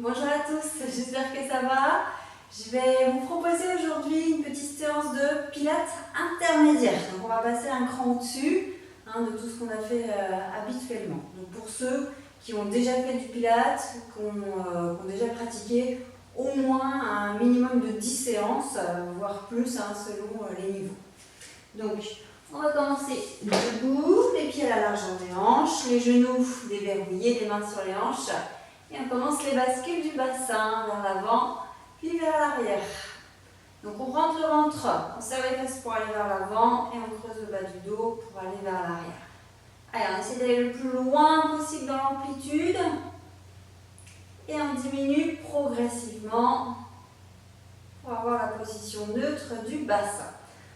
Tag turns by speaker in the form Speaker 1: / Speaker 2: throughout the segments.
Speaker 1: Bonjour à tous, j'espère que ça va. Je vais vous proposer aujourd'hui une petite séance de pilates intermédiaire. Donc on va passer un cran au-dessus de tout ce qu'on a fait habituellement. Donc pour ceux qui ont déjà fait du pilates, qui ont déjà pratiqué au moins un minimum de 10 séances, voire plus selon les niveaux. Donc on va commencer debout, les pieds à la largeur des hanches, les genoux déverrouillés, les mains sur les hanches. Et on commence les bascules du bassin vers l'avant, puis vers l'arrière. Donc on rentre le ventre, on serre les fesses pour aller vers l'avant et on creuse le bas du dos pour aller vers l'arrière. Allez, on essaie d'aller le plus loin possible dans l'amplitude. Et on diminue progressivement pour avoir la position neutre du bassin.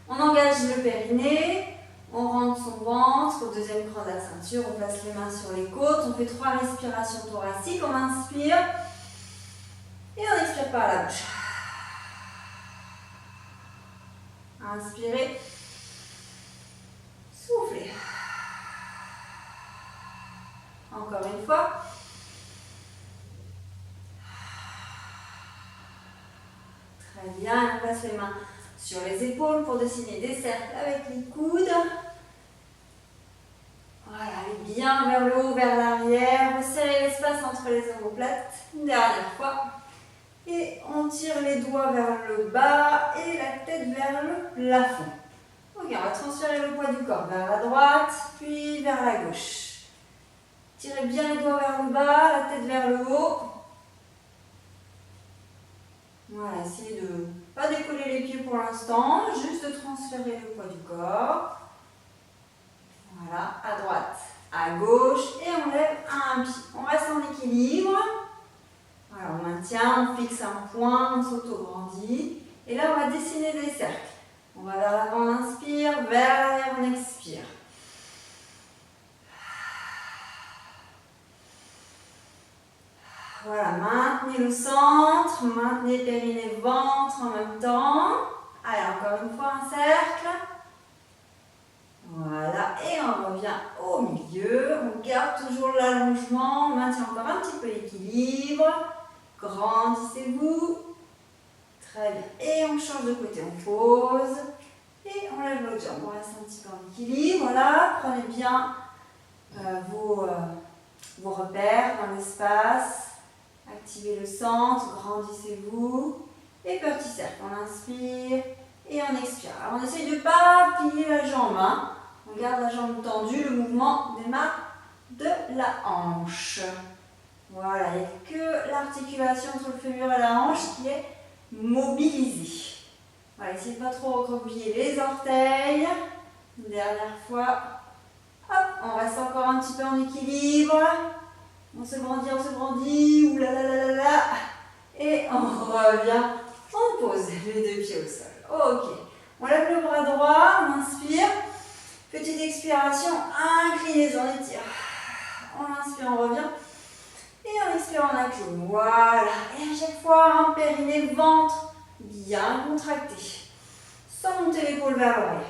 Speaker 1: On engage le périnée. On rentre son ventre au deuxième cran de la ceinture, on place les mains sur les côtes, on fait 3 respirations thoraciques, on inspire et on expire par la bouche. Inspirez, soufflez. Encore une fois. Très bien, on place les mains sur les épaules pour dessiner des cercles avec les coudes. Voilà, allez bien vers le haut, vers l'arrière. Resserrez l'espace entre les omoplates. Une dernière fois. Et on tire les doigts vers le bas et la tête vers le plafond. Ok, on va transférer le poids du corps vers la droite, puis vers la gauche. Tirez bien les doigts vers le bas, la tête vers le haut. Voilà, essayez de ne pas décoller les pieds pour l'instant, juste de transférer le poids du corps. Voilà, à droite, à gauche, et on lève un pied. On reste en équilibre. Voilà, on maintient, on fixe un point, on s'auto-grandit. Et là, on va dessiner des cercles. On va vers l'avant, on inspire, vers l'arrière, on expire. Voilà, maintenez le centre, maintenez périnée, ventre en même temps. Allez, encore une fois, un cercle. Voilà, et on revient au milieu, on garde toujours l'allongement, on maintient encore un petit peu l'équilibre, grandissez-vous, très bien, et on change de côté, on pose, et on lève l'autre jambe, on reste un petit peu en équilibre, voilà, prenez bien vos repères dans l'espace, activez le centre, grandissez-vous, et petit cercle, on inspire, et on expire. Alors on essaye de ne pas plier la jambe, On garde la jambe tendue, le mouvement démarre de la hanche. Voilà, il n'y a que l'articulation entre le fémur et la hanche qui est mobilisée. Voilà, essayez de ne pas trop recroqueviller les orteils. Une dernière fois. Hop, on reste encore un petit peu en équilibre. On se grandit, oulalalala. Et on revient, on pose les deux pieds au sol. Ok, on lève le bras droit, on inspire. Petite expiration, inclinaison, on étire. On inspire, on revient. Et on expire, on incline. Voilà. Et à chaque fois, un périnée, ventre bien contracté. Sans monter l'épaule vers l'oreille.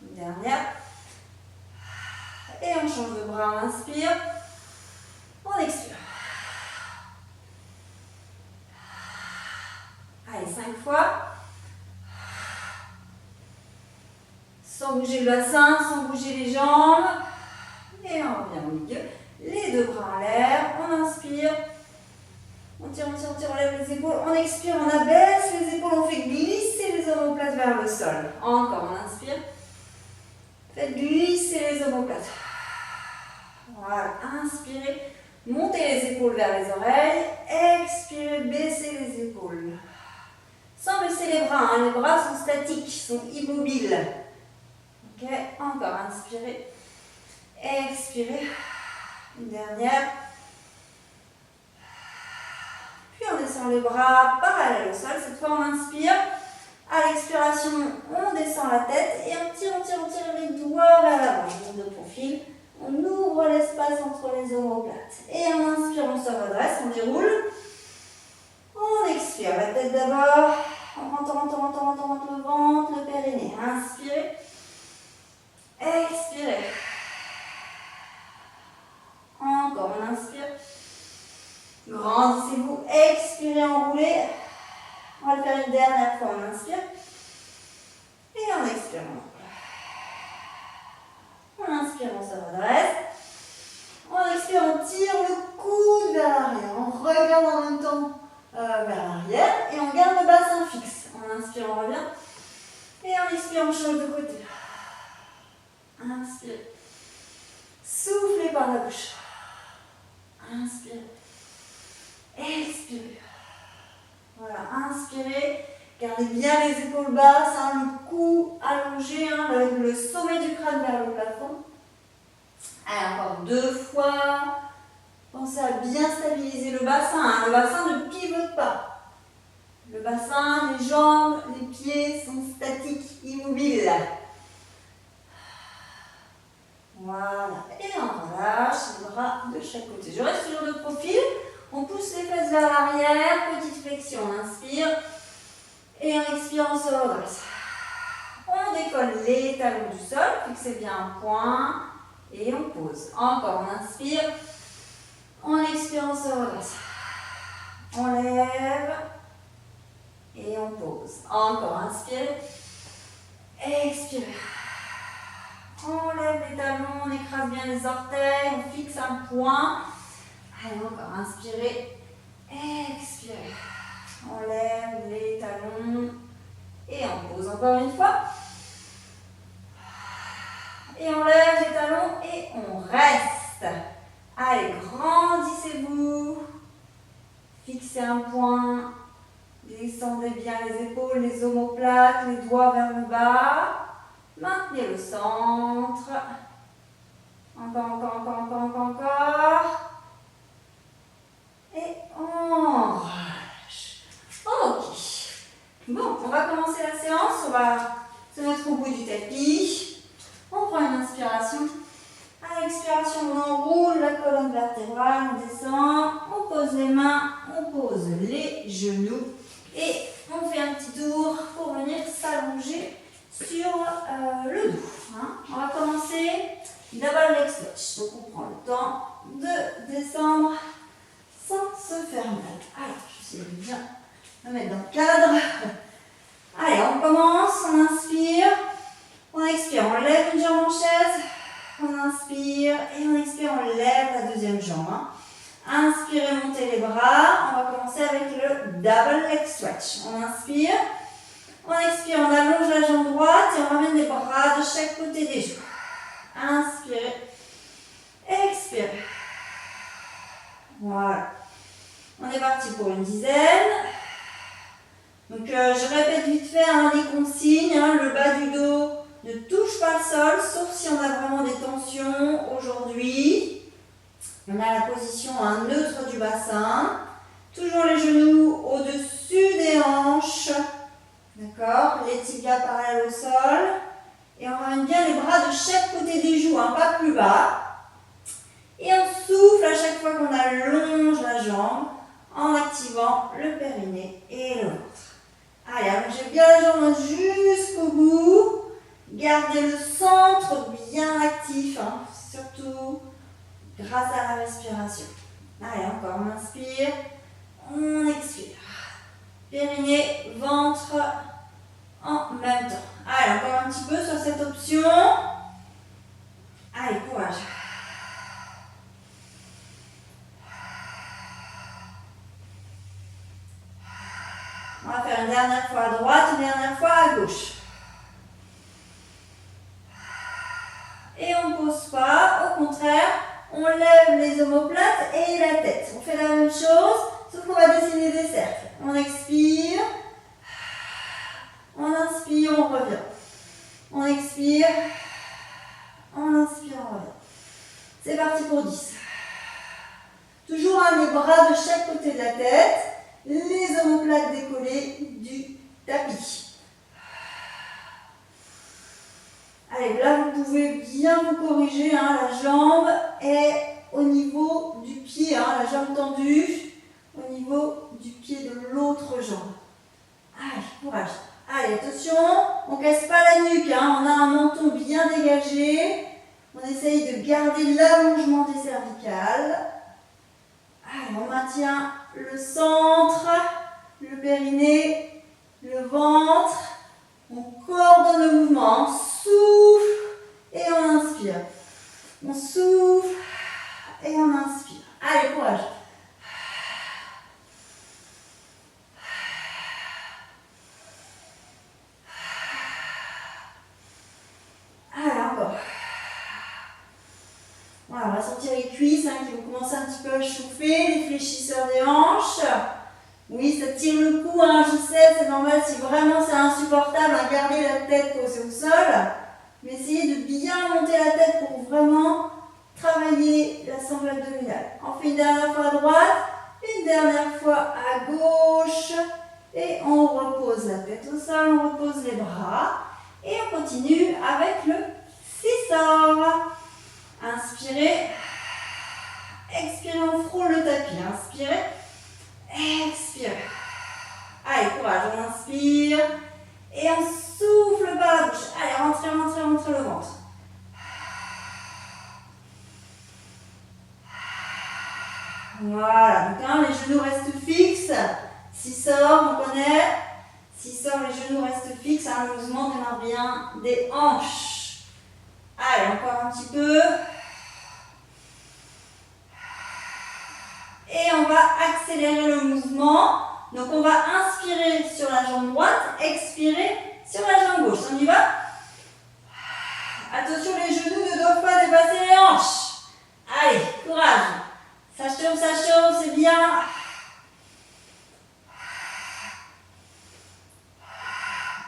Speaker 1: Une dernière. Et on change de bras, on inspire. On expire. Allez, 5 fois. Sans bouger le bassin, sans bouger les jambes. Et on revient au milieu. Les deux bras en l'air. On inspire. On tire, on lève les épaules. On expire, on abaisse les épaules. On fait glisser les omoplates vers le sol. Encore, on inspire. Faites glisser les omoplates. Voilà, inspirez. Montez les épaules vers les oreilles. Expirez, baissez les épaules. Sans baisser les bras. Les bras sont statiques, sont immobiles. Ok, encore, inspirez, expirez, une dernière, puis on descend les bras parallèles au sol, cette fois on inspire, à l'expiration on descend la tête et on tire les doigts vers l'avant, on de profil, on ouvre l'espace entre les omoplates, et on inspire, on se redresse, on déroule, on expire, la tête d'abord, on rentre le ventre, le périnée, inspirez, expirez. Encore, on inspire. Grandissez-vous, expirez, enroulez. On va le faire une dernière fois, on inspire. Et on expire, on inspire, on se redresse. On expire, on tire le coude vers l'arrière. On regarde en même temps vers l'arrière et on garde le bassin fixe. On inspire, on revient. Et on expire, on change de côté. Inspire. Soufflez par la bouche. Inspire. Expirez. Voilà, inspirez. Gardez bien les épaules basses, le cou allongé, le sommet du crâne vers le plafond. Allez, encore 2 fois. Pensez à bien stabiliser le bassin. Le bassin ne pivote pas. Le bassin, les jambes, les pieds sont statiques, immobiles. Voilà. Et on relâche les bras de chaque côté. Je reste toujours de profil. On pousse les fesses vers l'arrière. Petite flexion. On inspire. Et on expire, on se redresse. On décolle les talons du sol. Fixez bien un point. Et on pose. Encore, on inspire. On expire, on se redresse. On lève. Et on pose. Encore, inspire. Expire. On lève les talons, on écrase bien les orteils, on fixe un point. Allez, encore, inspirez. Expirez. On lève les talons. Et on pose encore une fois. Et on lève les talons et on reste. Allez, grandissez-vous. Fixez un point. Descendez bien les épaules, les omoplates, les doigts vers le bas. Maintenez le centre. Encore. Et on relâche. Ok. Bon, on va commencer la séance. On va se mettre au bout du tapis. On prend une inspiration. À l'expiration, on enroule la colonne vertébrale, on descend, on pose les mains, on pose les genoux et on fait un petit tour pour venir s'allonger sur le dos. On va commencer double leg stretch. Donc on prend le temps de descendre sans se faire mal. Alors, j'essaie de bien me mettre dans le cadre. Allez, on commence, on inspire, on expire, on lève une jambe en chaise. On inspire et on expire, on lève la deuxième jambe. Inspirez, montez les bras. On va commencer avec le double leg stretch. On inspire, on expire, on allonge la jambe droite et on ramène les bras de chaque côté des genoux. Inspirez, expirez. Voilà. On est parti pour une dizaine. Donc je répète vite fait les consignes. Le bas du dos ne touche pas le sol, sauf si on a vraiment des tensions aujourd'hui. On a la position neutre du bassin. Toujours les genoux au-dessus des hanches. D'accord? Les tibias parallèles au sol. Et on ramène bien les bras de chaque côté des joues, pas plus bas. Et on souffle à chaque fois qu'on allonge la jambe en activant le périnée et le ventre. Allez, allongez bien la jambe jusqu'au bout. Gardez le centre bien actif, surtout grâce à la respiration. Allez, encore, on inspire, on expire. Périnée, ventre en même temps. Allez, encore un petit peu sur cette option. Allez, courage. On va faire une dernière fois à droite, une dernière fois à gauche. Et on ne pose pas, au contraire, on lève les omoplates et la tête. On fait la même chose, sauf qu'on va dessiner des cercles. On expire, on inspire, on revient. On expire, on inspire, on revient. C'est parti pour 10. Toujours les bras de chaque côté de la tête, les omoplates décollées du tapis. Allez, là vous pouvez bien vous corriger, la jambe est au niveau du pied, la jambe tendue, au niveau du pied de l'autre jambe. Allez, courage. Allez, attention, on ne casse pas la nuque, on a un menton bien dégagé, on essaye de garder l'allongement des cervicales. Allez, on maintient le centre, le périnée, le ventre. On coordonne le mouvement, on souffle et on inspire. On souffle et on inspire. Allez, courage. Allez, encore. Voilà, on va sentir les cuisses qui vont commencer un petit peu à chauffer, les fléchisseurs des hanches. Oui, ça tire le cou, je sais, c'est normal si vraiment c'est insupportable, gardez la tête posée au sol. Mais essayez de bien monter la tête pour vraiment travailler la sangle abdominale. On fait une dernière fois à droite, une dernière fois à gauche. Et on repose la tête au sol, on repose les bras. Et on continue avec le scissor. Inspirez, expirez, on frôle le tapis. Inspirez, expirez. Allez, courage, on inspire. Et on souffle par la bouche. Allez, rentrez, rentrez, rentrez le ventre. Voilà, donc les genoux restent fixes. Scissor, on connaît. Scissor, les genoux restent fixes. Le mouvement démarre bien des hanches. Allez, encore un petit peu. Et on va accélérer le mouvement. Donc on va inspirer sur la jambe droite, expirer sur la jambe gauche. On y va? Attention, les genoux ne doivent pas dépasser les hanches. Allez, courage. Ça chauffe, c'est bien.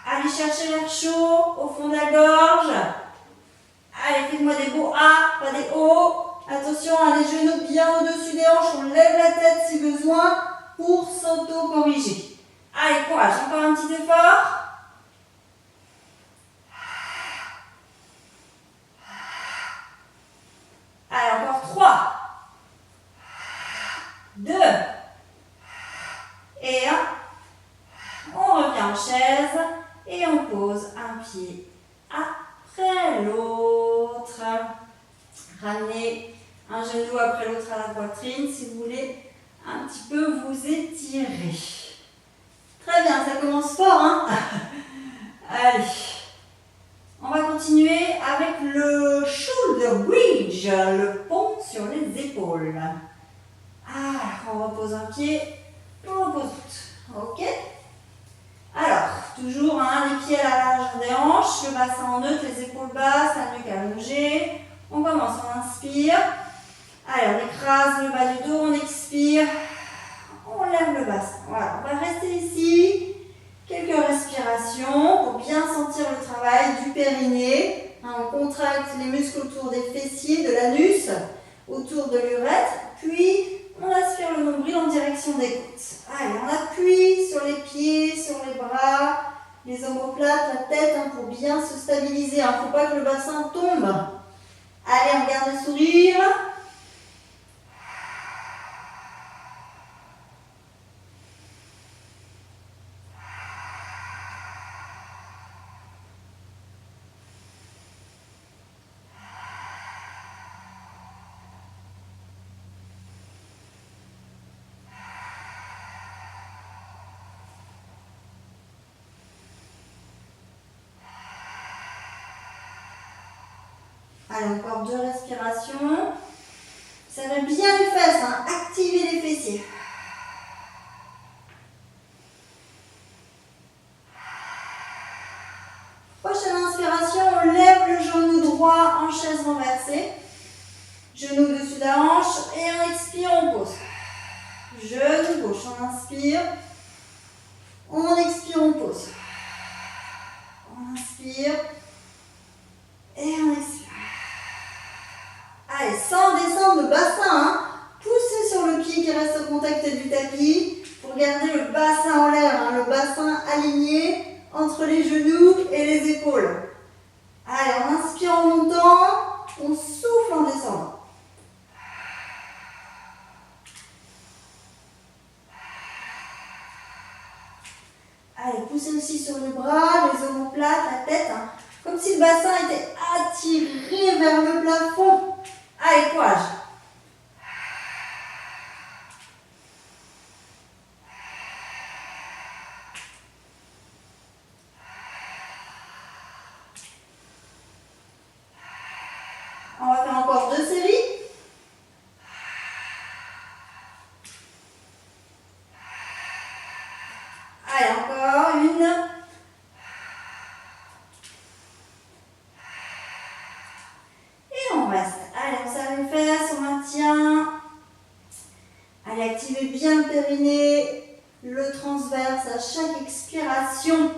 Speaker 1: Allez chercher l'air chaud au fond de la gorge. Allez, faites-moi des beaux A, pas des O. Attention, les genoux bien au-dessus des hanches. On lève la tête si besoin pour s'auto-corriger. Allez, courage. Encore un petit effort. Allez, encore 3, 2 et 1. On revient en chaise et on pose un pied après l'autre. Ramenez un genou après l'autre à la poitrine si vous voulez un petit peu vous étirer. Très bien, ça commence fort, Allez, on va continuer avec le shoulder bridge, le pont sur les épaules. On repose un pied, on repose l'autre. Ok? Alors, toujours les pieds à la largeur des hanches, le bassin en neutre, les épaules basses, la nuque allongée. On commence, on inspire. Allez, on écrase le bas du dos, on expire. On lève le bassin. Voilà, on va rester ici. Quelques respirations pour bien sentir le travail du périnée. On contracte les muscles autour des fessiers, de l'anus, autour de l'urètre. Puis, on aspire le nombril en direction des côtes. Allez, on appuie sur les pieds, sur les bras, les omoplates, la tête pour bien se stabiliser. Il ne faut pas que le bassin tombe. Allez, on garde le sourire. Allez, encore 2 respirations. Serrez bien les fesses, activez les fessiers. Prochaine inspiration, on lève le genou droit en chaise renversée. Genou au-dessus de la hanche et on expire, on pose. Genou gauche, on inspire. On expire, on pose. On inspire et on expire. Allez, sans descendre le bassin, poussez sur le pied qui reste au contact du tapis pour garder le bassin en l'air, le bassin aligné entre les genoux et les épaules. Allez, on inspire en montant, on souffle en descendant. Allez, poussez aussi sur les bras, les omoplates, la tête, comme si le bassin était attiré vers le plafond. Allez, courage. Allez, encore une. Et on reste. Allez, on serre les fesses, on maintient. Allez, activez bien le périnée, le transverse à chaque expiration.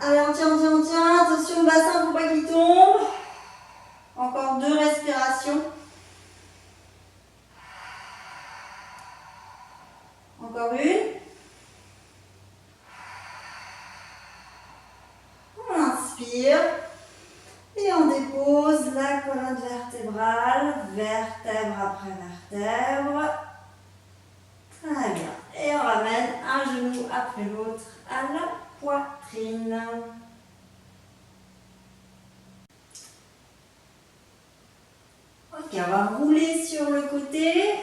Speaker 1: Allez, on tient. Attention, le bassin, faut pas qu'il tombe. Encore 2 respirations. Encore une. On inspire. Et on dépose la colonne vertébrale, vertèbre après vertèbre. Très bien. Et on ramène un genou après l'autre à la poitrine. Ok, on va rouler sur le côté.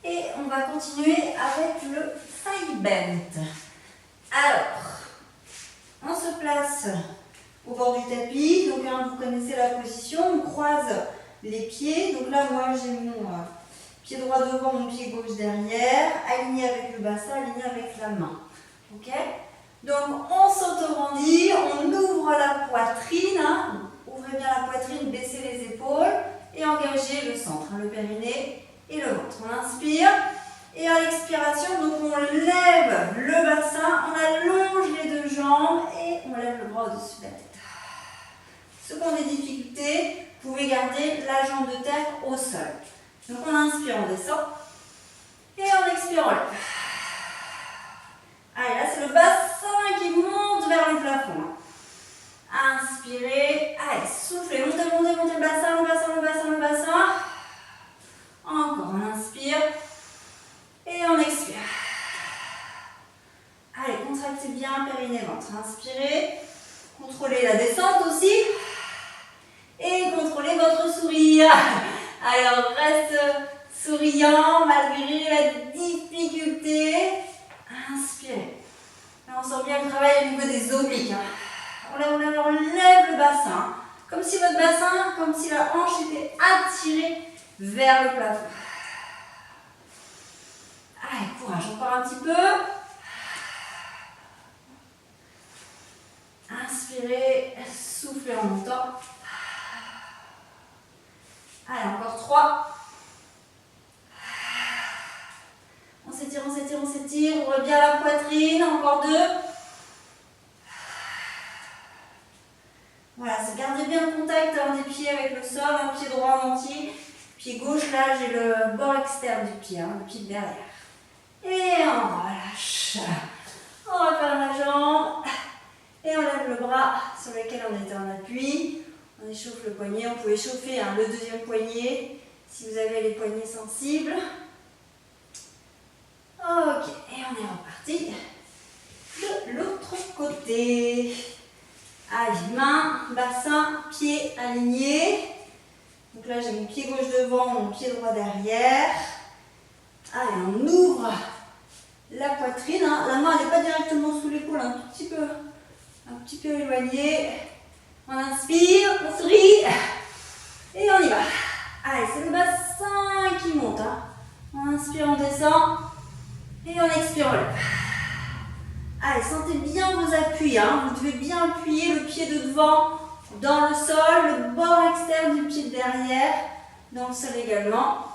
Speaker 1: Et on va continuer avec le side bend. Alors, on se place au bord du tapis. Donc, vous connaissez la position. On croise les pieds. Donc là, moi, j'ai mon pied droit devant, mon pied gauche derrière. Aligné avec le bassin, aligné avec la main. Ok? Donc, on s'auto-rendit. On ouvre la poitrine. Ouvrez bien la poitrine, baissez les épaules. Et engagez le centre, le périnée et le ventre. On inspire. Et à l'expiration, donc on lève le bassin, on allonge les 2 jambes et on lève le bras au-dessus de la tête. Ceux qui ont des difficultés, vous pouvez garder la jambe de terre au sol. Donc on inspire, on descend. Et on expire, on lève. Allez, là c'est le bassin qui monte vers le plafond. Inspirez. Allez, soufflez, montez le bassin. Encore, on inspire. Et on expire. Allez, contractez bien périnée, ventre. Inspirez. Contrôlez la descente aussi. Et contrôlez votre sourire. Alors, reste souriant malgré la difficulté. Inspirez. Là, on sent bien le travail au niveau des obliques. On lève le bassin. Comme si votre bassin, comme si la hanche était attirée vers le plafond. Allez, courage, encore un petit peu. Inspirez, soufflez en montant. Allez, encore 3. On s'étire. Ouvre bien la poitrine. Encore 2. Voilà, gardez bien le contact des pieds avec le sol. Un pied droit en entier. Pied gauche, là, j'ai le bord externe du pied, le pied derrière. Et on relâche. On repère la jambe. Et on lève le bras sur lequel on était en appui. On échauffe le poignet. On peut échauffer le deuxième poignet si vous avez les poignets sensibles. Ok, et on est reparti de l'autre côté. Allez, main, bassin, pied aligné. Donc là, j'ai mon pied gauche devant, mon pied droit derrière. Allez, on ouvre la poitrine. La main n'est pas directement sous l'épaule, un petit peu éloignée. On inspire, on sourit et on y va. Allez, c'est le bassin qui monte. On inspire, on descend et on expire, on lève. Allez, sentez bien vos appuis. Vous devez bien appuyer le pied de devant dans le sol, le bord externe du pied de derrière dans le sol également.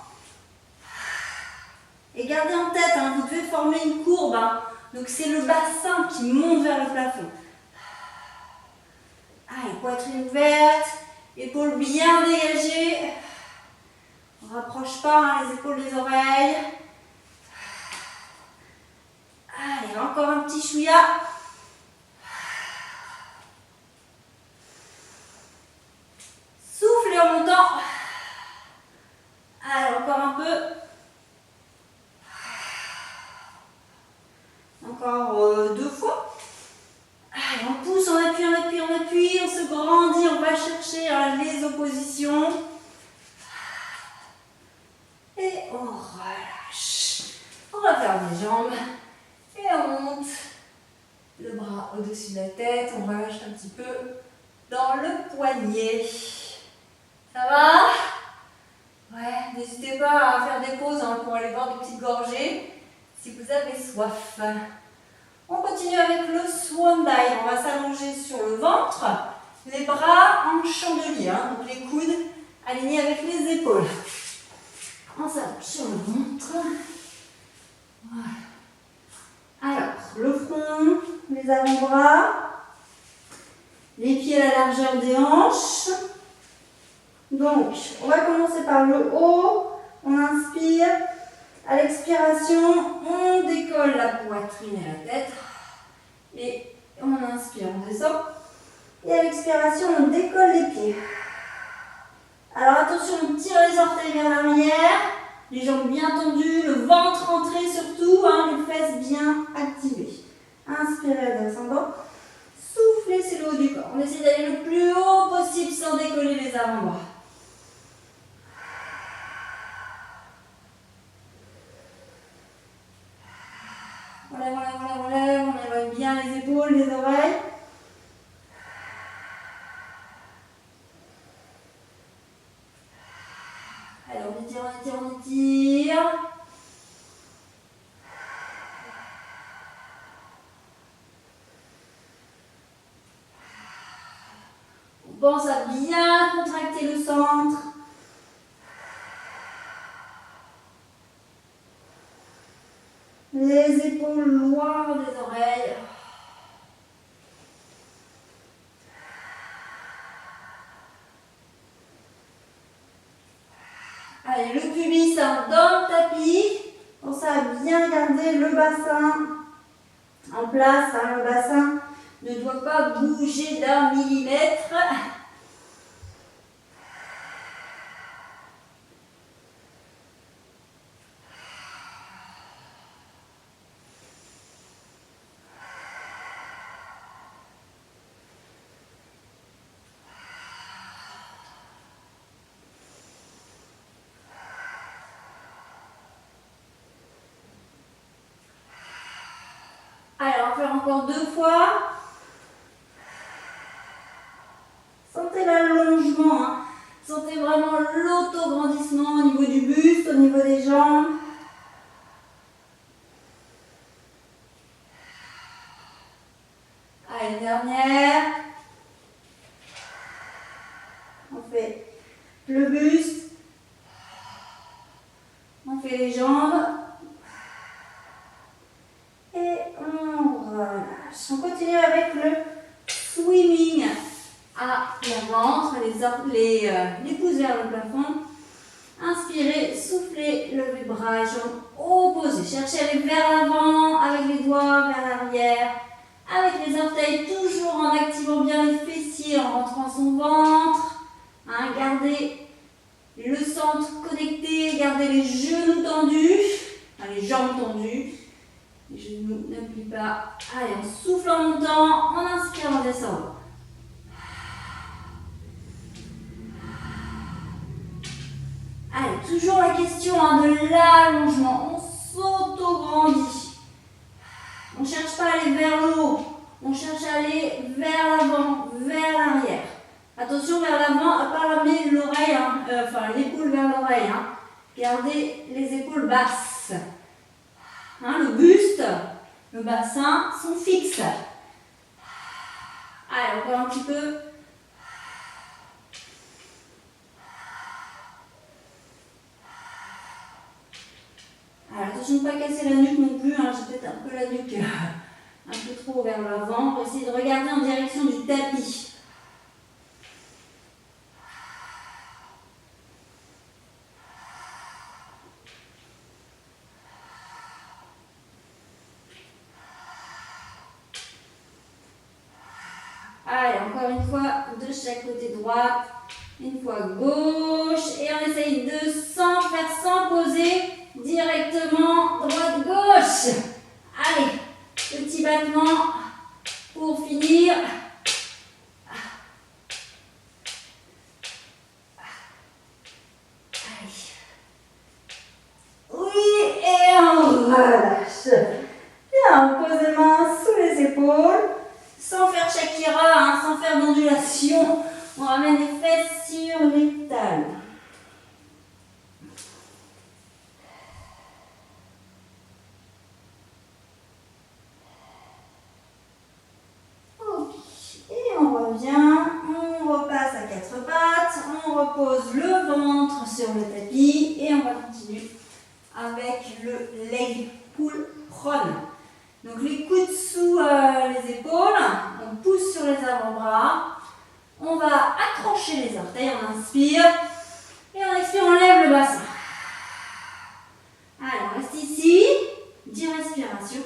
Speaker 1: Et gardez en tête, vous devez former une courbe. Donc c'est le bassin qui monte vers le plafond. Allez, poitrine ouverte, épaules bien dégagées. On ne rapproche pas les épaules des oreilles. Allez, encore un petit chouïa. Soufflez en montant. Allez, encore un peu. Encore 2 fois. Allez, on pousse, on appuie, on se grandit, on va chercher les oppositions. les jambes. Et on monte le bras au-dessus de la tête. On relâche un petit peu dans le poignet. Ça va? Ouais, n'hésitez pas à faire des pauses pour aller boire des petites gorgées si vous avez soif. On continue avec le Swan Dive. On va s'allonger sur le ventre, les bras en chandelier, donc les coudes alignés avec les épaules. On s'allonge sur le ventre. Voilà. Alors, le front, les avant-bras, les pieds à la largeur des hanches. Donc, on va commencer par le haut. On inspire. À l'expiration, on décolle la poitrine et la tête. Et on inspire, on descend. Et à l'expiration, on décolle les pieds. Alors attention, on tire les orteils vers l'arrière. Les jambes bien tendues, le ventre rentré surtout, les fesses bien activées. Inspirez en descendant. Soufflez, c'est le haut du corps. On essaie d'aller le plus haut possible sans décoller les avant-bras. On éloigne bien les épaules, les oreilles. Allez, on étire. On pense à bien contracter le centre. Les épaules loin des oreilles. Allez, le pubis dans le tapis. Pensez à bien garder le bassin en place. Le bassin ne doit pas bouger d'un millimètre. Allez, on va faire encore 2 fois. Sentez l'allongement. Sentez vraiment l'autograndissement au niveau du buste, au niveau des jambes. Allez, dernière. On fait le buste. On fait les jambes. Et on relâche. On continue avec le swimming à l'avant, les pouces vers le plafond. Inspirez, soufflez, levez bras et jambes opposés. Cherchez à aller vers l'avant avec les doigts, vers l'arrière, avec les orteils, toujours en activant bien les fessiers, en rentrant son ventre. Gardez le centre connecté, gardez les genoux tendus, les jambes tendues. Les genoux ne plient pas. Allez, on souffle en montant, on inspire en descendant. Allez, toujours la question de l'allongement. On s'auto-grandit. On ne cherche pas à aller vers le haut. On cherche à aller vers l'avant, vers l'arrière. Attention vers l'avant, pas ramener l'oreille, l'épaule vers l'oreille. Gardez les épaules basses. Le buste, le bassin sont fixes. Allez, encore un petit peu. Alors, attention de ne pas casser la nuque non plus. J'ai peut-être un peu la nuque un peu trop vers l'avant. On va essayer de regarder en direction du tapis. Allez, encore une fois de chaque côté droite, une fois gauche, et on essaye de faire sans poser directement droite-gauche. Allez, petit battement pour finir. Allez. Oui, et on relâche. réaction. On ramène les fesses sur les talons. Ok. Et on revient, on repasse à quatre pattes, on repose le ventre sur le tapis et on va continuer avec le leg pull prone. Donc les coudes sous les épaules, on pousse sur les avant-bras, on va accrocher les orteils, on inspire et on expire, on lève le bassin. Allez, on reste ici, 10 respirations.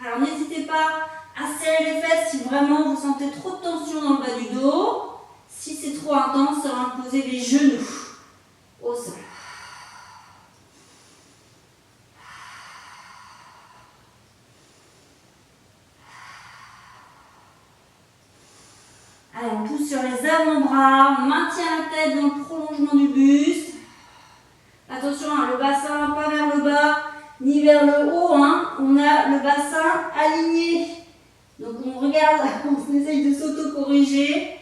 Speaker 1: Alors n'hésitez pas à serrer les fesses si vraiment vous sentez trop de tension dans le bas du dos. Si c'est trop intense, on va poser les genoux au sol. Allez, on pousse sur les avant-bras, on maintient la tête dans le prolongement du buste. Attention, hein, le bassin pas vers le bas ni vers le haut. Hein. On a le bassin aligné. Donc on regarde, on essaye de s'auto-corriger.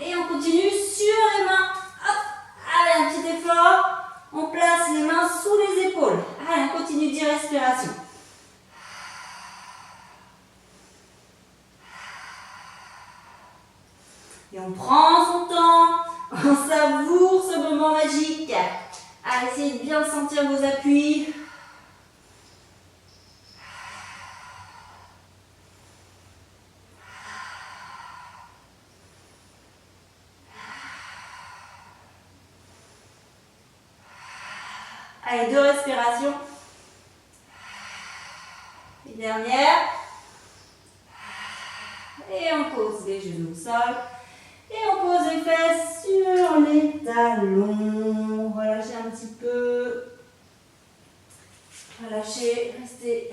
Speaker 1: Et on continue sur les mains. Hop. Allez, un petit effort. On place les mains sous les épaules. Allez, on continue 10 respirations. Et on prend son temps, on savoure ce moment magique. Allez, essayez de bien sentir vos appuis. Allez, 2 respirations. Et dernière. Et on pose les genoux au sol. Et on pose les fesses sur les talons. Relâchez un petit peu. Relâchez, restez.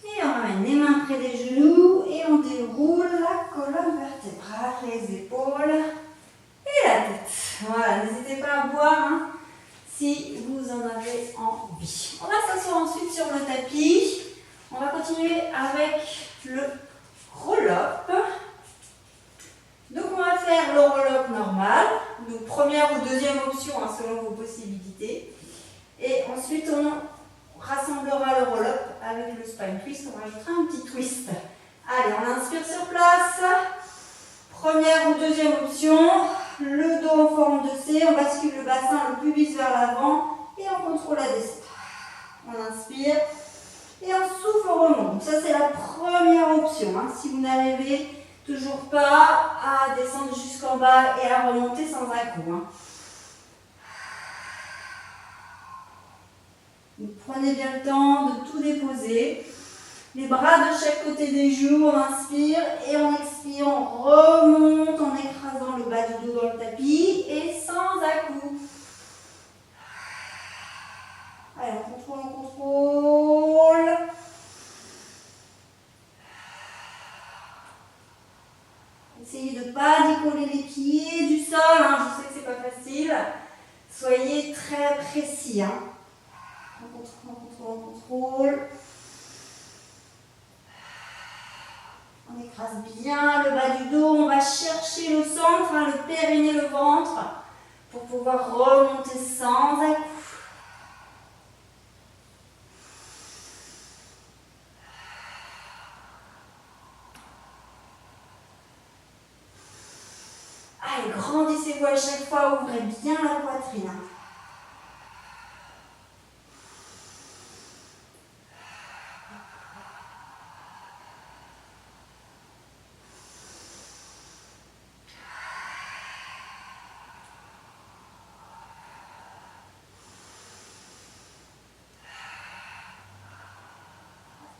Speaker 1: Et on ramène les mains près des genoux et on déroule la colonne vertébrale, les épaules et la tête. Voilà, n'hésitez pas à boire, hein, si vous en avez envie. On va s'asseoir ensuite sur le tapis. On va continuer avec le roll-up. Donc on va faire le roll-up normal, donc première ou deuxième option hein, selon vos possibilités. Et ensuite on rassemblera le roll-up avec le spine twist, on rajoutera un petit twist. Allez, on inspire sur place. Première ou deuxième option, le dos en forme de C, on bascule le bassin, le pubis vers l'avant et on contrôle la descente. On inspire et on souffle, on remonte. Donc ça c'est la première option. Hein. Si vous n'arrivez toujours pas à descendre jusqu'en bas et à remonter sans un coup. Hein. Donc, prenez bien le temps de tout déposer. Les bras de chaque côté des joues, on inspire et on expire, on remonte en écrasant le bas du dos dans le tapis et sans à-coups. Allez, on contrôle. Essayez de ne pas décoller les pieds du sol, hein. Je sais que c'est pas facile. Soyez très précis. Hein. On contrôle. On écrase bien le bas du dos, on va chercher le centre, hein, le périnée, le ventre, pour pouvoir remonter sans à-coups. Allez, grandissez-vous à chaque fois, ouvrez bien la poitrine.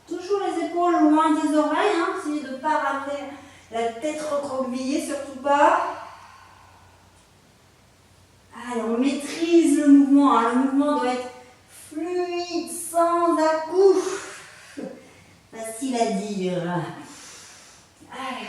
Speaker 1: Toujours les épaules loin des oreilles, hein. Essayez de ne pas ramener la tête recroquevillée, surtout pas. Allez, on maîtrise le mouvement, hein. Le mouvement doit être fluide, sans à-coups. Facile à dire. Allez.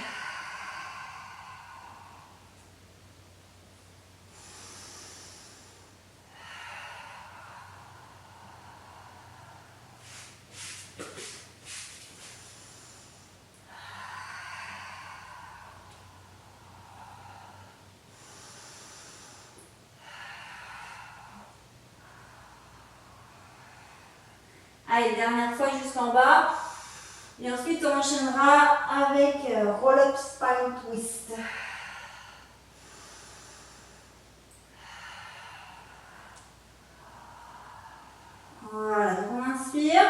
Speaker 1: Allez, dernière fois jusqu'en bas. Et ensuite, on enchaînera avec roll-up spine twist. Voilà, donc on inspire.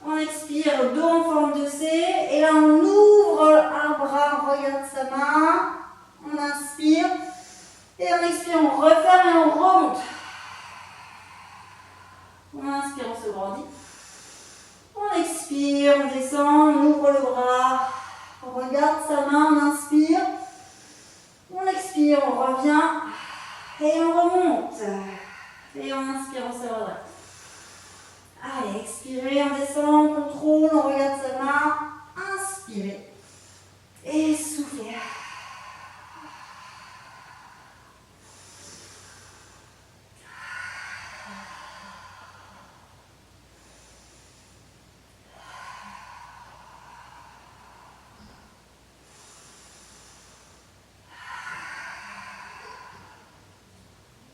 Speaker 1: On expire, dos en forme de C. Et là, on ouvre un bras, on regarde sa main. On inspire. Et on expire, on referme et on remonte. On inspire, on se grandit. On expire, on descend, on ouvre le bras. On regarde sa main, on inspire. On expire, on revient. Et on remonte. Et on inspire, on se redresse. Allez, expirez, on descend, on contrôle, on regarde sa main. Inspirez. Et soufflez.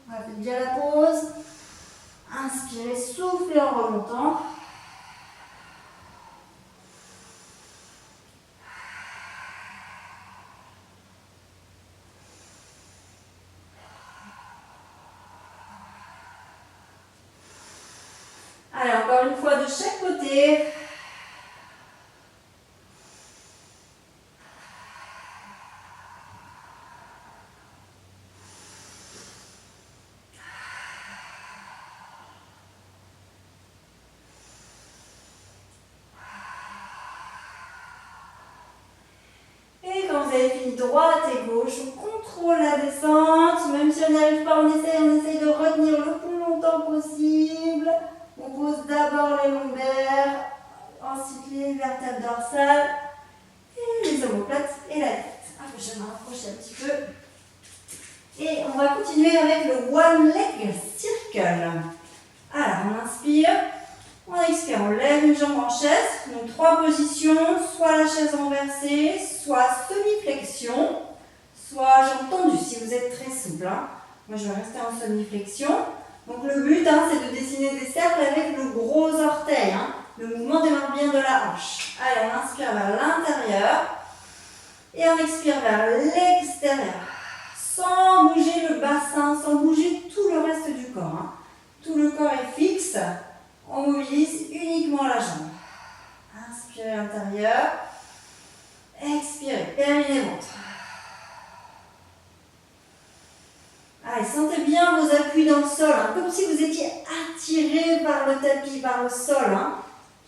Speaker 1: Voilà, faites bien la pause. Inspirez, soufflez en remontant. Allez, encore une fois de chaque côté. Et quand vous avez fini droite et gauche, on contrôle la descente. Même si on n'y arrive pas, on essaye de retenir le plus longtemps possible. On pose d'abord les lombaires, ensuite les vertèbres dorsales et les omoplates et la tête. Je vais me rapprocher un petit peu. Et on va continuer avec le One Leg Circle. Alors, on inspire, on expire, on lève une jambe en chaise. Donc, 3 positions, soit la chaise renversée, soit semi-flexion, soit jambe tendue si vous êtes très souple. Moi, je vais rester en semi-flexion. Donc, le but, c'est de dessiner des cercles avec le gros orteil. Le mouvement démarre bien de la hanche. Allez, on inspire vers l'intérieur et on expire vers l'extérieur. Sans bouger le bassin, sans bouger tout le reste du corps. Tout le corps est fixe. On mobilise uniquement la jambe. Inspirez à l'intérieur. Expirez, périnée ventre. Allez, sentez bien vos appuis dans le sol, comme si vous étiez attiré par le tapis, par le sol.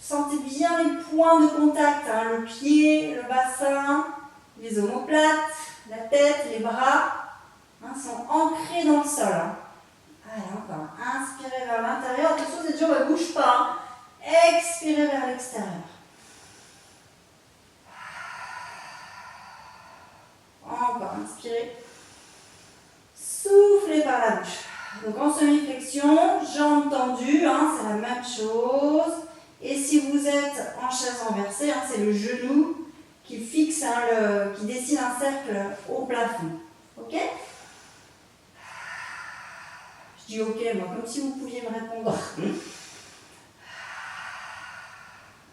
Speaker 1: Sentez bien les points de contact, le pied, le bassin, les omoplates, la tête, les bras sont ancrés dans le sol. Allez, encore. Inspirez vers l'intérieur. Attention, cette jambe ne bouge pas. Expirez vers l'extérieur. Encore, inspirez. Soufflez par la bouche. Donc en semi-flexion, jambes tendues, c'est la même chose. Et si vous êtes en chaise renversée, c'est le genou qui fixe, qui dessine un cercle au plafond. Ok ? Je dis ok, moi, comme si vous pouviez me répondre.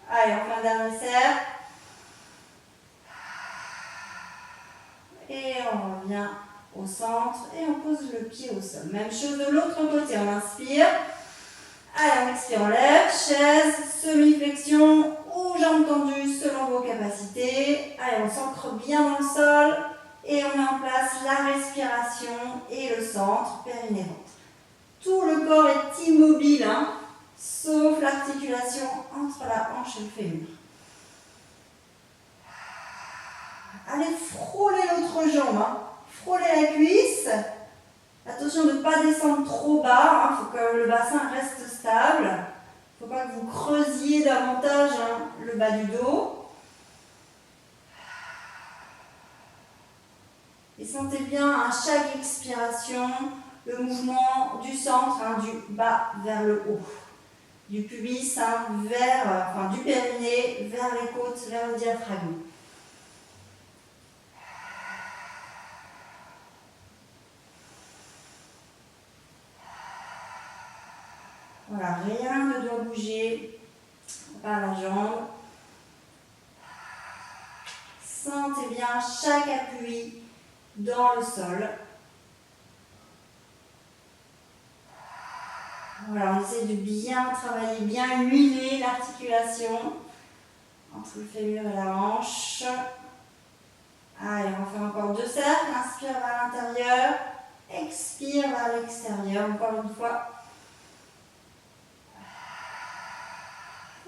Speaker 1: Allez, on fait un dernier cercle. Et on revient au centre et on pose le pied au sol. Même chose de l'autre côté, on inspire. Allez, on expire, on lève, chaise, semi-flexion ou jambes tendues selon vos capacités. Allez, on s'ancre bien dans le sol et on met en place la respiration et le centre, périnée ventre. Tout le corps est immobile, sauf l'articulation entre la hanche et le fémur. Allez, frôlez l'autre jambe, frôlez la cuisse. Attention de ne pas descendre trop bas, il faut que le bassin reste stable. Il ne faut pas que vous creusiez davantage le bas du dos. Et sentez bien à chaque expiration le mouvement du centre, du bas vers le haut. Du pubis du périnée vers les côtes, vers le diaphragme. Voilà, rien ne doit bouger par la jambe. Sentez bien chaque appui dans le sol. Voilà, on essaie de bien travailler, bien huiler l'articulation entre le fémur et la hanche. Allez, on va faire encore 2 cercles. Inspire vers l'intérieur, expire vers l'extérieur. Encore une fois.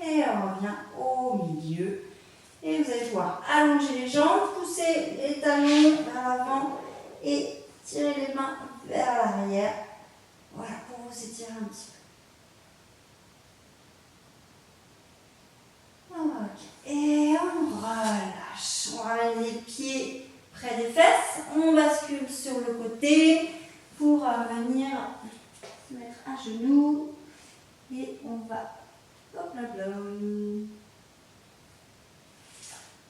Speaker 1: Et on revient au milieu. Et vous allez pouvoir allonger les jambes, pousser les talons vers l'avant et tirer les mains vers l'arrière. Voilà, pour vous étirer un petit peu. Ok. Et on relâche. On ramène les pieds près des fesses. On bascule sur le côté pour venir se mettre à genoux. Et on va... Hop là, blum.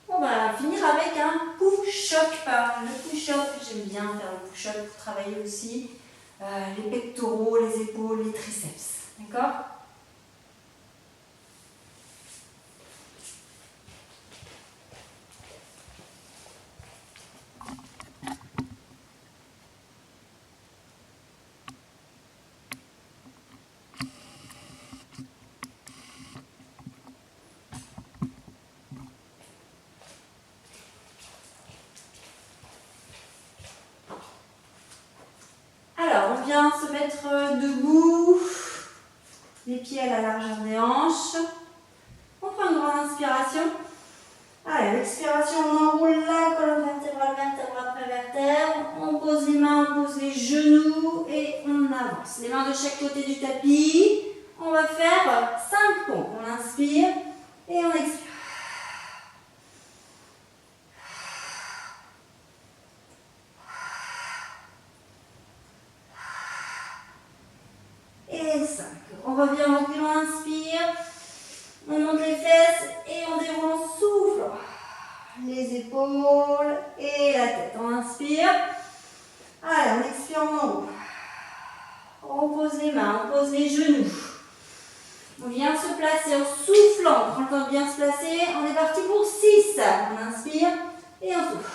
Speaker 1: On va finir avec un push-up. Le push-up, j'aime bien faire le push-up pour travailler aussi les pectoraux, les épaules, les triceps. D'accord ? Alors, on vient se mettre debout, les pieds à la largeur des hanches. On prend une grande inspiration. Allez, à l'expiration, on enroule la colonne vertébrale, vertèbre après vertèbre. On pose les mains, on pose les genoux et on avance. Les mains de chaque côté du tapis. On va faire 5 pompes. On inspire et on expire. Et 5. On revient en reculant, on inspire. On monte les fesses et on déroule, on souffle. Les épaules et la tête. On inspire. Allez, on expire, on enroule. On pose les mains, on pose les genoux. On vient se placer en soufflant. On prend le temps de bien se placer. On est parti pour 6. On inspire et on souffle.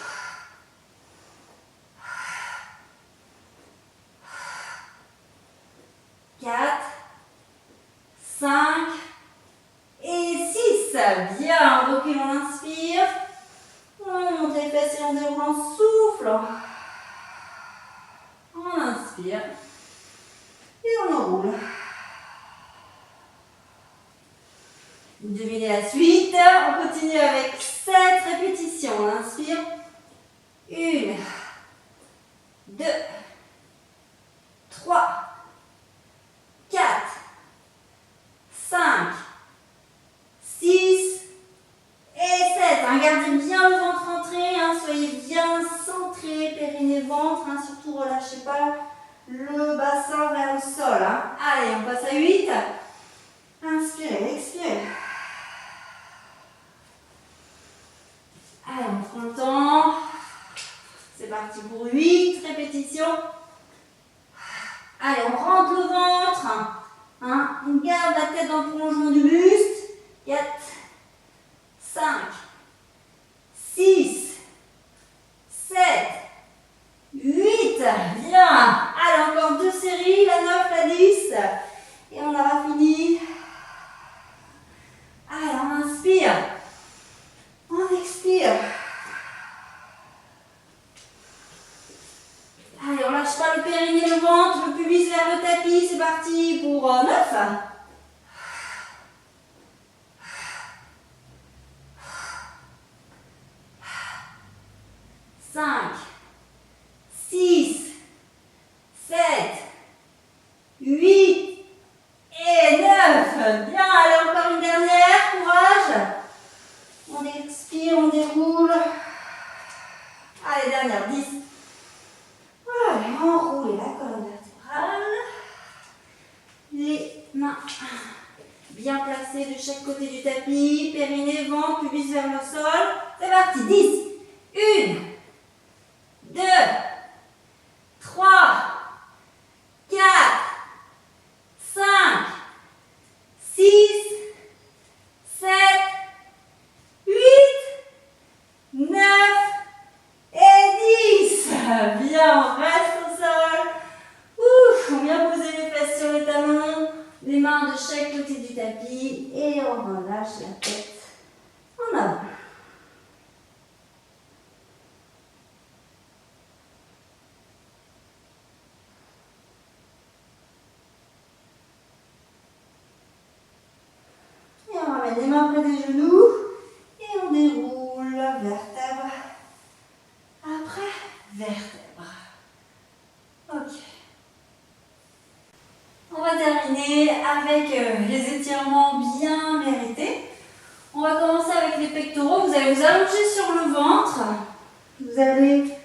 Speaker 1: 4, 5 et 6. Bien, on recule, on inspire. On monte les fesses et on déroule, on souffle. On inspire. Et on enroule. Vous devinez la suite. On continue avec 7 répétitions. On inspire. 1, 2, 3, 4, 5, 6 et 7. Gardez bien le ventre entré. Soyez bien centré, périnée, ventre. Surtout, relâchez pas le bassin vers le sol. Allez, on passe à 8. Inspirez, expirez. Allez, on prend le temps. C'est parti pour 8 répétitions. Allez, on rentre le ventre. On garde la tête dans le prolongement du buste. 4, 5, 6, 7, 8. Bien. Allez, encore 2 séries, la 9, la 10. Et on aura fini. Allez, on inspire. On expire. Allez, on lâche pas le périnée, le ventre, le pubis vers le tapis. C'est parti pour 9. 5, 6, 7, 8 et 9. Bien, allez, encore une dernière. Courage. On expire, on déroule. Allez, dernière, 10. Allez, enroulez la colonne vertébrale. Les mains bien placées de chaque côté du tapis. Périnée, ventre, pubis vers le sol. C'est parti, 10. 1, 2, 3, 4, 5, ramène les mains près des genoux et on déroule vertèbre après vertèbre. Ok. On va terminer avec les étirements bien mérités. On va commencer avec les pectoraux. Vous allez vous allonger sur le ventre. Vous allez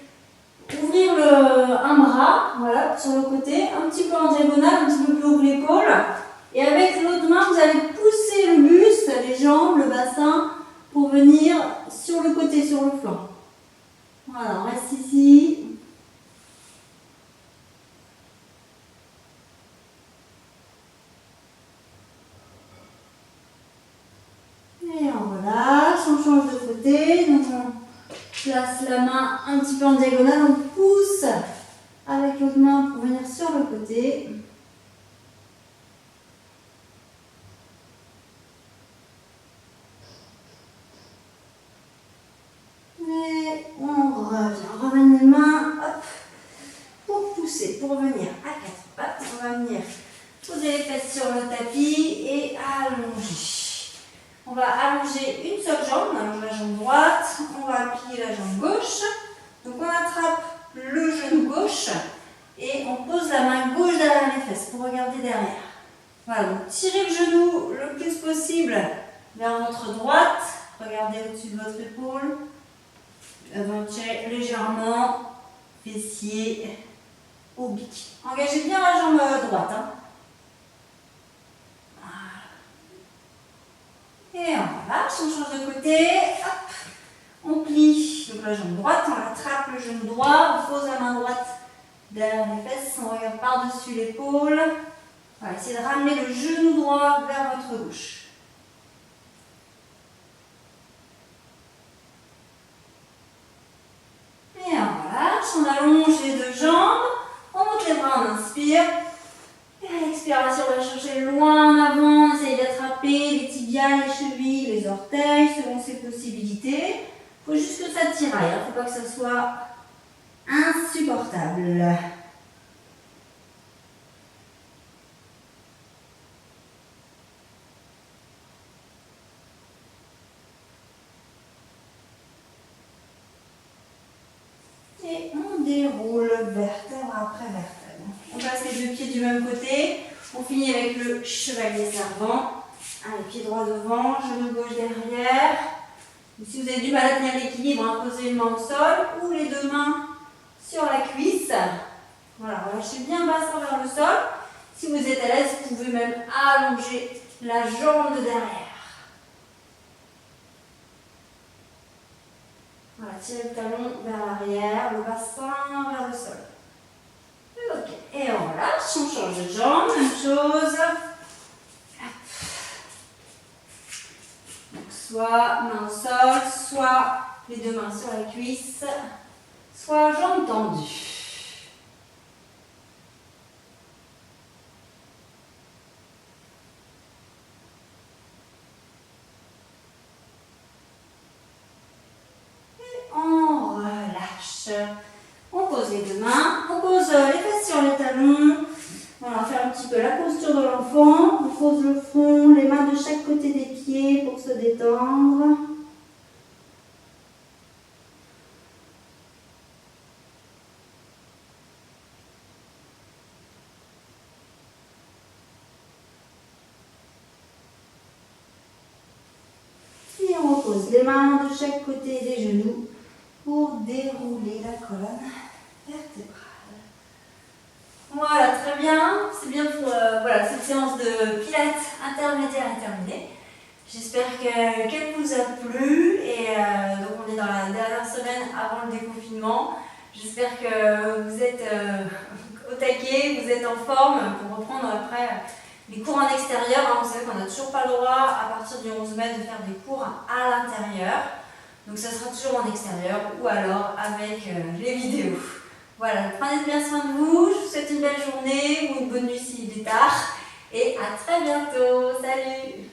Speaker 1: ouvrir un bras, voilà, sur le côté, un petit peu en diagonale, un petit peu plus haut que l'épaule. Et avec l'autre main, vous allez pousser le buste, les jambes, le bassin, pour venir sur le côté, sur le flanc. Voilà, on reste ici. Et on relâche, on change de côté. Donc on place la main un petit peu en diagonale, on pousse avec l'autre main pour venir sur le côté. Et on revient, on ramène les mains, hop, pour pousser, pour venir à quatre pattes. On va venir poser les fesses sur le tapis et allonger. On va allonger une seule jambe, on allonge la jambe droite, on va plier la jambe gauche. Donc on attrape le genou gauche et on pose la main gauche derrière les fesses pour regarder derrière. Voilà, donc tirez le genou le plus possible vers votre droite. Regardez au-dessus de votre épaule. Donc tirez légèrement, fessier, oblique. Engagez bien la jambe droite. Hein. Et on relâche, on change de côté, hop, on plie donc la jambe droite, on attrape le genou droit, on pose la main droite derrière les fesses, on regarde par-dessus l'épaule. Voilà, essayez de ramener le genou droit vers votre gauche. Et on relâche, on allonge les deux jambes, on monte les bras, on inspire. Et à l'expiration, on va chercher loin en avant, essayer d'attraper les tibias, les chevilles, les orteils, selon ses possibilités. Il faut juste que ça tiraille, il ne faut pas que ça soit insupportable. Et on déroule vertèbre après vertèbre. On passe les deux pieds du même côté. On finit avec le chevalier servant. Allez, pied droit devant, genou gauche derrière. Si vous avez du mal à tenir l'équilibre, posez une main au sol ou les deux mains sur la cuisse. Voilà, relâchez bien le bassin vers le sol. Si vous êtes à l'aise, vous pouvez même allonger la jambe de derrière. Voilà, tirez le talon vers l'arrière, le bassin vers le sol. Ok, et on relâche, on change de jambe, même chose. Donc soit main au sol, soit les deux mains sur la cuisse, soit jambes tendues. Et on relâche. On pose les deux mains, on pose les fesses sur les talons. On va faire un petit peu la posture de l'enfant. On pose le front, les mains de chaque côté des pieds pour se détendre. Et on repose les mains de chaque côté des genoux pour dérouler la colonne vertébrale. Voilà, très bien. C'est bien pour voilà, cette séance de pilates intermédiaire est terminée. J'espère qu'elle vous a plu. Et donc on est dans la dernière semaine avant le déconfinement. J'espère que vous êtes au taquet, vous êtes en forme pour reprendre après les cours en extérieur. Vous savez qu'on n'a toujours pas le droit à partir du 11 mai de faire des cours à l'intérieur. Donc ça sera toujours en extérieur ou alors avec les vidéos. Voilà, prenez bien soin de vous, je vous souhaite une belle journée ou une bonne nuit s'il est tard et à très bientôt, salut!